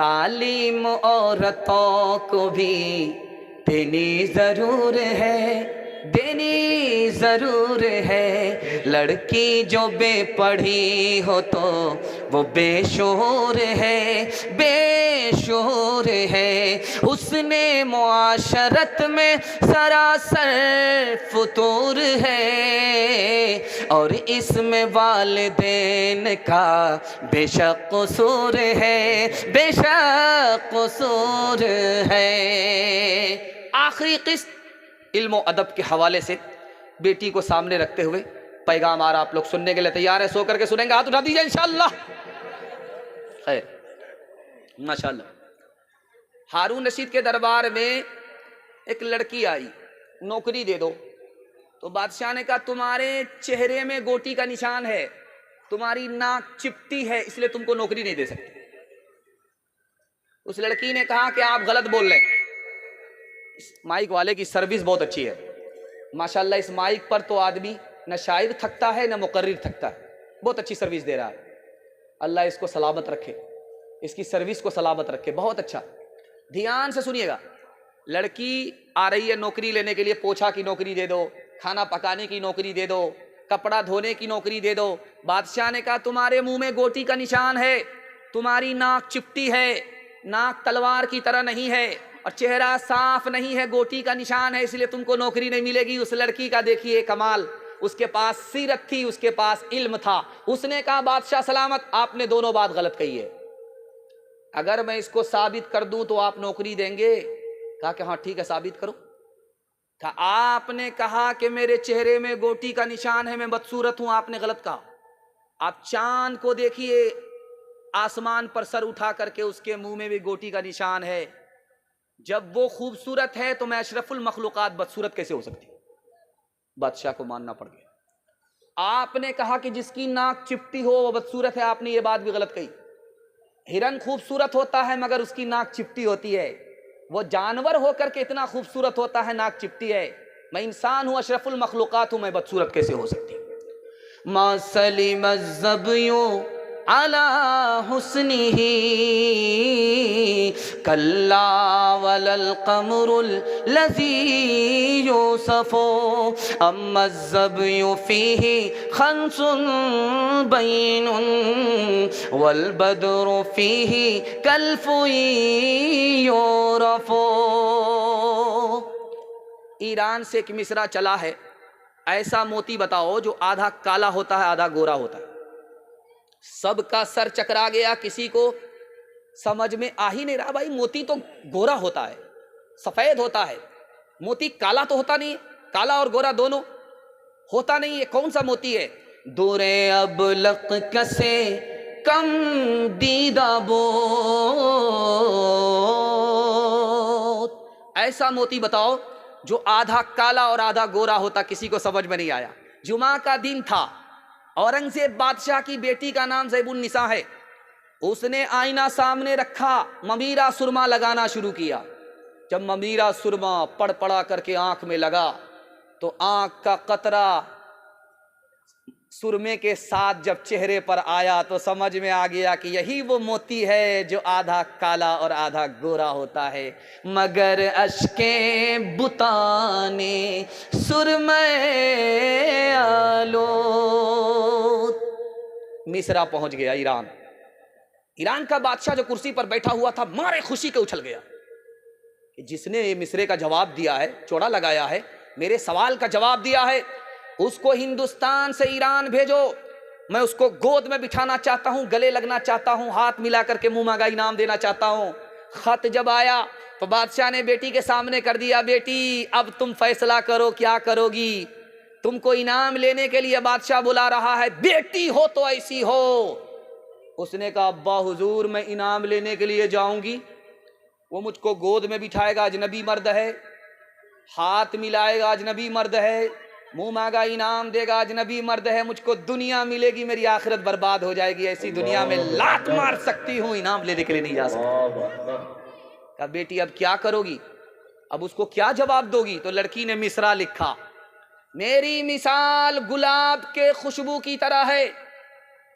تعلیم عورتوں کو بھی دینی ضرور ہے، دینی ضرور ہے۔ لڑکی جو بے پڑھی ہو تو وہ بے شعور ہے، بے شعور ہے۔ حسن معاشرت میں سراسر فطور ہے، اور اس میں والدین کا بے شک قصور ہے، بے شک قصور ہے۔ آخری قسط علم و ادب کے حوالے سے بیٹی کو سامنے رکھتے ہوئے پیغام آ رہا، آپ لوگ سننے کے لیے تیار ہیں؟ سو کر کے سنیں گے؟ ہاتھ اٹھا دیجیے انشاءاللہ۔ خیر، ماشاءاللہ۔ ہارون رشید کے دربار میں ایک لڑکی آئی، نوکری دے دو۔ تو بادشاہ نے کہا تمہارے چہرے میں گوٹی کا نشان ہے، تمہاری ناک چپٹی ہے، اس لیے تم کو نوکری نہیں دے سکتے۔ اس لڑکی نے کہا کہ آپ غلط بول رہے ہیں۔ مائک والے کی سروس بہت اچھی ہے ماشاءاللہ، اس مائک پر تو آدمی نہ شاعر تھکتا ہے نہ مقرر تھکتا ہے، بہت اچھی سروس دے رہا ہے۔ اللہ اس کو سلامت رکھے، اس کی سروس کو سلامت رکھے، بہت اچھا۔ دھیان سے سنیے گا۔ لڑکی آ رہی ہے نوکری لینے کے لیے، پوچھا کی نوکری دے دو، کھانا پکانے کی نوکری دے دو، کپڑا دھونے کی نوکری دے دو۔ بادشاہ نے کہا تمہارے منہ میں گوٹی کا نشان ہے، تمہاری ناک چپٹی ہے، ناک تلوار کی طرح نہیں ہے، اور چہرہ صاف نہیں ہے، گوٹی کا نشان ہے، اس لیے تم کو نوکری نہیں ملے گی۔ اس لڑکی کا دیکھیے کمال، اس کے پاس سیرت تھی، اس کے پاس علم تھا۔ اس نے کہا بادشاہ سلامت، آپ نے دونوں بات غلط کہی ہے، اگر میں اس کو ثابت کر دوں تو آپ نوکری دیں گے؟ کہا کہ ہاں ٹھیک ہے، ثابت کرو۔ کہا آپ نے کہا کہ میرے چہرے میں گوٹی کا نشان ہے، میں بدصورت ہوں، آپ نے غلط کہا۔ آپ چاند کو دیکھیے آسمان پر سر اٹھا کر کے، اس کے منہ میں بھی گوٹی کا نشان ہے۔ جب وہ خوبصورت ہے تو میں اشرف المخلوقات بدصورت کیسے ہو سکتی؟ بادشاہ کو ماننا پڑ گیا۔ آپ نے کہا کہ جس کی ناک چپٹی ہو وہ بدصورت ہے، آپ نے یہ بات بھی غلط کہی۔ ہرن خوبصورت ہوتا ہے مگر اس کی ناک چپٹی ہوتی ہے، وہ جانور ہو کر کے اتنا خوبصورت ہوتا ہے، ناک چپٹی ہے۔ میں انسان ہوں، اشرف المخلوقات ہوں، میں بدصورت کیسے ہو سکتی؟ ما سلم الظبی علی حسنہ کلا ولا القمر الذی یوسف اما الظبی فیہ خنس بین والبدر فیہ کالفی یعرف۔ ایران سے ایک مصرع چلا ہے، ایسا موتی بتاؤ جو آدھا کالا ہوتا ہے آدھا گورا ہوتا ہے۔ سب کا سر چکرا گیا، کسی کو سمجھ میں آ ہی نہیں رہا، بھائی موتی تو گورا ہوتا ہے، سفید ہوتا ہے، موتی کالا تو ہوتا نہیں ہے، کالا اور گورا دونوں ہوتا نہیں ہے، کون سا موتی ہے؟ دورے ابلق کسے کم دیدہ بود، ایسا موتی بتاؤ جو آدھا کالا اور آدھا گورا ہوتا، کسی کو سمجھ میں نہیں آیا۔ جمعہ کا دن تھا، اورنگزیب بادشاہ کی بیٹی کا نام زیب النساء ہے، اس نے آئینہ سامنے رکھا، ممیرہ سرما لگانا شروع کیا۔ جب ممیرہ سرما پڑ پڑا کر کے آنکھ میں لگا تو آنکھ کا قطرہ سرمے کے ساتھ جب چہرے پر آیا تو سمجھ میں آ گیا کہ یہی وہ موتی ہے جو آدھا کالا اور آدھا گورا ہوتا ہے۔ مگر اشکیں بتانے سرمے آلود، مصرع پہنچ گیا ایران۔ ایران کا بادشاہ جو کرسی پر بیٹھا ہوا تھا مارے خوشی کے اچھل گیا کہ جس نے یہ مصرعے کا جواب دیا ہے، چوڑا لگایا ہے، میرے سوال کا جواب دیا ہے، اس کو ہندوستان سے ایران بھیجو، میں اس کو گود میں بٹھانا چاہتا ہوں، گلے لگنا چاہتا ہوں، ہاتھ ملا کر کے منہ مانگا انعام دینا چاہتا ہوں۔ خط جب آیا تو بادشاہ نے بیٹی کے سامنے کر دیا، بیٹی اب تم فیصلہ کرو کیا کرو گی، تم کو انعام لینے کے لیے بادشاہ بلا رہا ہے، بیٹی ہو تو ایسی ہو۔ اس نے کہا ابا حضور میں انعام لینے کے لیے جاؤں گی، وہ مجھ کو گود میں بٹھائے گا، اجنبی مرد ہے، ہاتھ ملائے گا، اجنبی مرد ہے، منہ مانگا انعام دے گا، اجنبی مرد ہے، مجھ کو دنیا ملے گی، میری آخرت برباد ہو جائے گی، ایسی دنیا میں لات مار سکتی ہوں، انعام لینے کے لیے نہیں جا سکتی۔ کہا بیٹی اب کیا کرو گی، اب اس کو کیا جواب دو گی؟ تو لڑکی نے مصرع لکھا، میری مثال گلاب کے خوشبو کی طرح ہے،